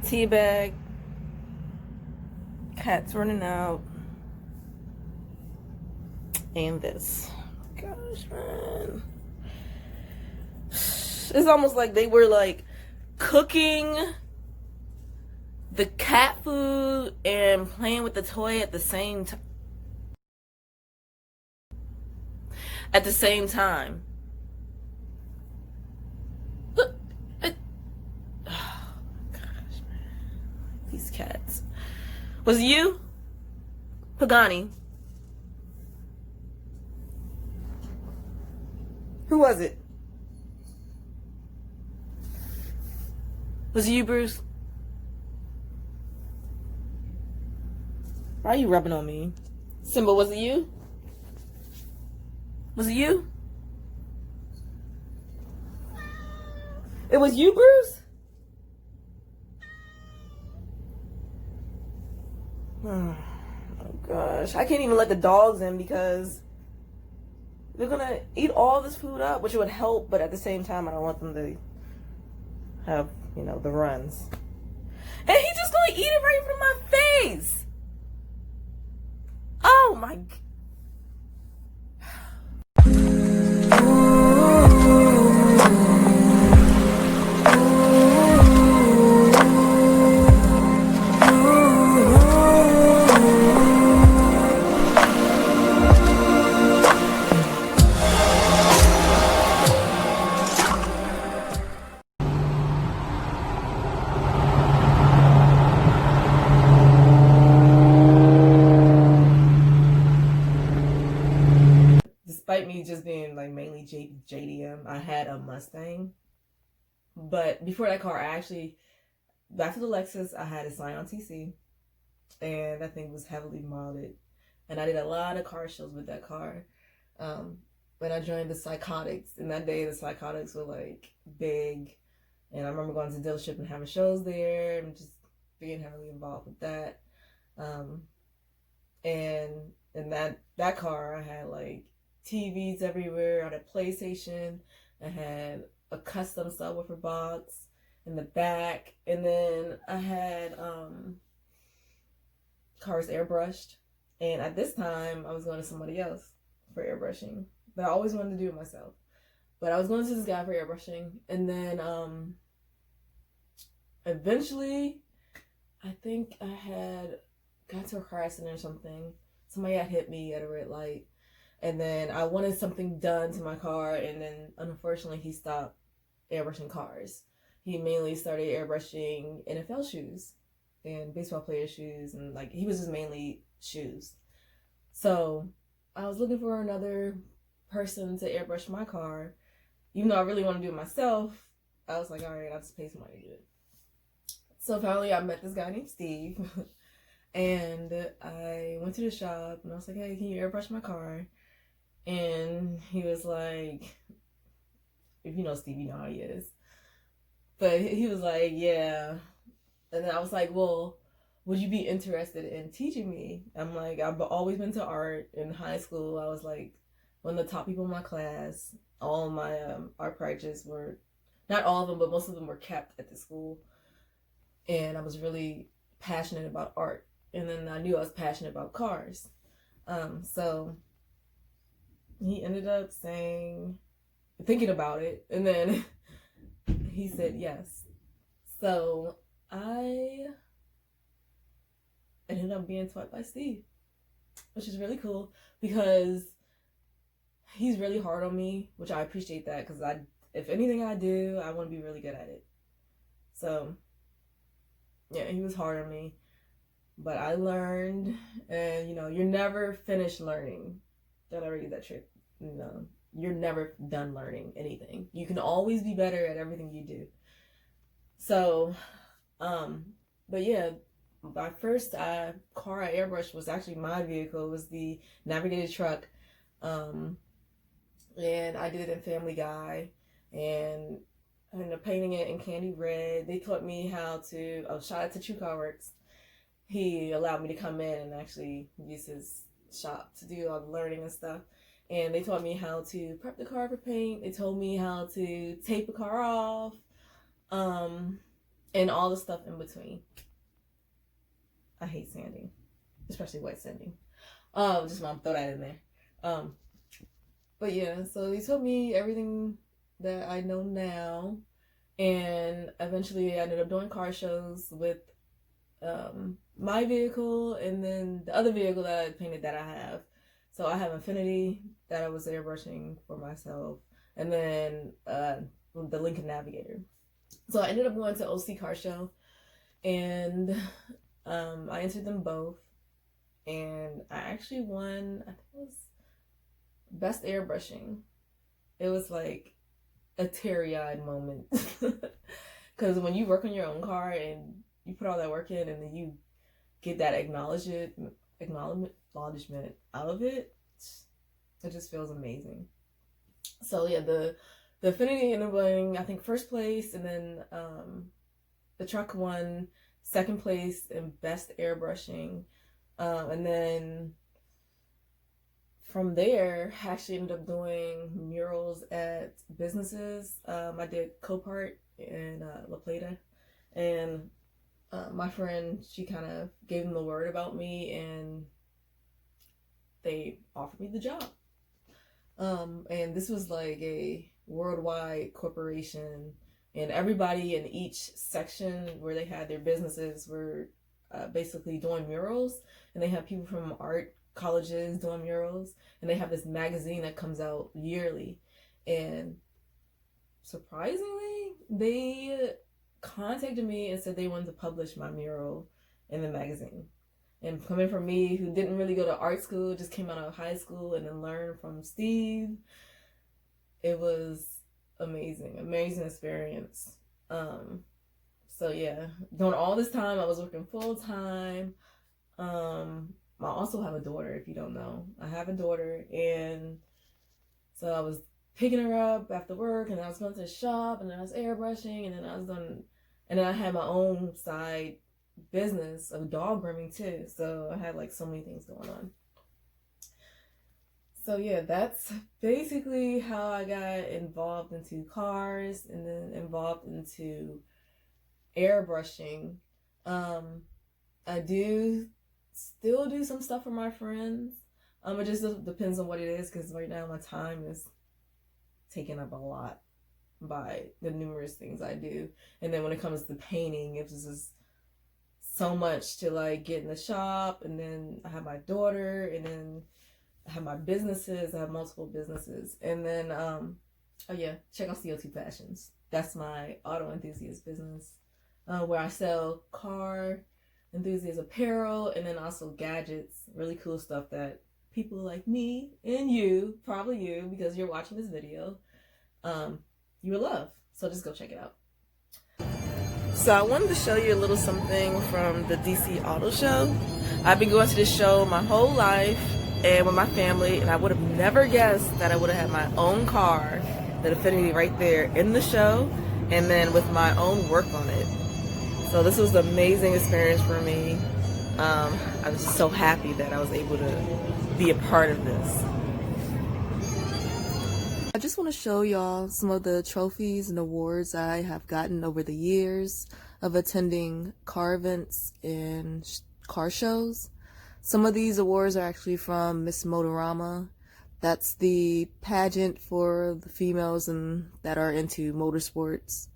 tea bag. Cat's running out. And this. Gosh, man. It's almost like they were like cooking the cat food and playing with the toy at the same time. At the same time. Look. Oh gosh, man. These cats. Was it you? Pagani. Who was it? Was it you, Bruce? Why are you rubbing on me? Simba, was it you? Was it you? It was you, Bruce? Oh gosh. I can't even let the dogs in because they're gonna eat all this food up, which would help, but at the same time, I don't want them to have, the runs. And he's just gonna eat it right from my face. Oh my God. Despite me just being like mainly JDM, I had a Mustang. But before that car, back to the Lexus, I had a Scion TC. And that thing was heavily modded. And I did a lot of car shows with that car. When I joined the Psychotics, in that day, the Psychotics were like big. And I remember going to the dealership and having shows there and just being heavily involved with that. And in that car, I had like TVs everywhere. I had a PlayStation. I had a custom subwoofer box in the back, and then I had cars airbrushed. And at this time, I was going to somebody else for airbrushing, but I always wanted to do it myself. But I was going to this guy for airbrushing, and then eventually, I think I had got to a car accident or something. Somebody had hit me at a red light. And then I wanted something done to my car, and then unfortunately he stopped airbrushing cars. He mainly started airbrushing NFL shoes and baseball player shoes, and like he was just mainly shoes. So I was looking for another person to airbrush my car. Even though I really want to do it myself, I was like, all right, I'll just pay somebody to do it. So finally I met this guy named Steve. And I went to the shop and I was like, hey, can you airbrush my car? And he was like, if you know Steve, you know how he is. But he was like, yeah. And then I was like, well, would you be interested in teaching me? I'm like, I've always been to art. In high school, I was like one of the top people in my class. All my art projects were, not all of them, but most of them were kept at the school. And I was really passionate about art. And then I knew I was passionate about cars. So he ended up thinking about it, and then he said yes. So I ended up being taught by Steve, which is really cool because he's really hard on me, which I appreciate that because if anything I do, I want to be really good at it. So yeah, he was hard on me. But I learned, and you're never finished learning. Did I read that trick? No, you're never done learning anything. You can always be better at everything you do. So, but yeah, my first car I airbrushed was actually my vehicle. It was the Navigator truck, and I did it in Family Guy, and I ended up painting it in candy red. They taught me how to. Shout out to True Car Works. He allowed me to come in and actually use his shop to do all the learning and stuff. And they taught me how to prep the car for paint. They told me how to tape a car off. and all the stuff in between. I hate sanding, especially wet sanding. Just want to throw that in there. But yeah, so he told me everything that I know now, and eventually I ended up doing car shows with my vehicle and then the other vehicle that I painted that I have. So I have Infinity that I was airbrushing for myself, and then the Lincoln Navigator. So I ended up going to OC Car Show, and I entered them both, and I actually won. I think it was best airbrushing. It was like a teary-eyed moment because when you work on your own car and you put all that work in, and then you get that acknowledgement out of it, it just feels amazing. So yeah, the Affinity ended up winning, I think, first place, and then the truck won second place in best airbrushing, and then from there, I actually ended up doing murals at businesses. I did Copart in La Plata, and my friend, she kind of gave them the word about me, and they offered me the job. And this was like a worldwide corporation, and everybody in each section where they had their businesses were basically doing murals, and they have people from art colleges doing murals, and they have this magazine that comes out yearly, and surprisingly they contacted me and said they wanted to publish my mural in the magazine. And coming from me, who didn't really go to art school, just came out of high school and then learned from Steve, it was amazing experience. So yeah, during all this time I was working full time. I also have a daughter, if you don't know. I have a daughter, and so I was picking her up after work, and I was going to the shop, and then I was airbrushing, and then and then I had my own side business of dog grooming too. So I had like so many things going on. So yeah, that's basically how I got involved into cars and then involved into airbrushing. I do still do some stuff for my friends. It just depends on what it is, because right now my time is taken up a lot by the numerous things I do. And then when it comes to painting, it's just so much to like get in the shop, and then I have my daughter, and then I have my businesses. I have multiple businesses. And then oh yeah, check out CO2 Fashions. That's my auto enthusiast business, where I sell car enthusiast apparel, and then also gadgets, really cool stuff that people like me and you, probably you, because you're watching this video, you will love. So just go check it out. So I wanted to show you a little something from the DC Auto Show. I've been going to this show my whole life and with my family, and I would have never guessed that I would have had my own car, the Infinity, right there in the show, and then with my own work on it. So this was an amazing experience for me. I was just so happy that I was able to be a part of this. I just want to show y'all some of the trophies and awards I have gotten over the years of attending car events and car shows. Some of these awards are actually from Miss Motorama. That's the pageant for the females and that are into motorsports.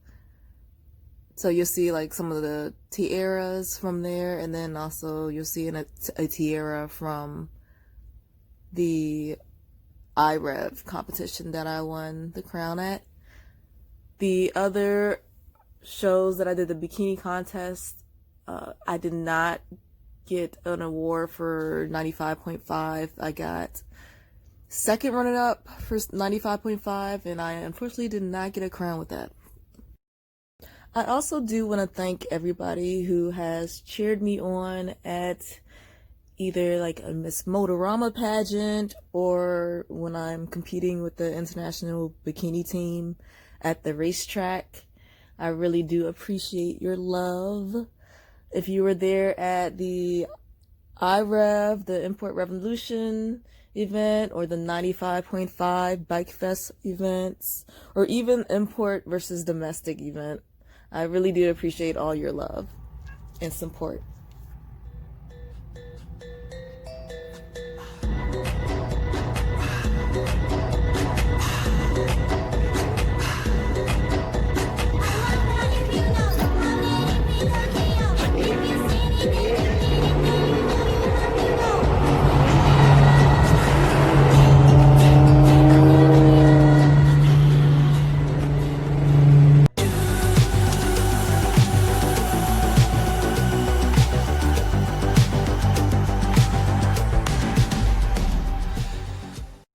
So you'll see like some of the tiaras from there, and then also you'll see a tiara from the iRev competition that I won the crown at. The other shows that I did, the bikini contest, I did not get an award for 95.5. I got second runner up for 95.5, and I unfortunately did not get a crown with that. I also do want to thank everybody who has cheered me on at either like a Miss Motorama pageant or when I'm competing with the international bikini team at the racetrack. I really do appreciate your love. If you were there at the iRev, the Import Revolution event, or the 95.5 Bike Fest events, or even import versus domestic event, I really do appreciate all your love and support.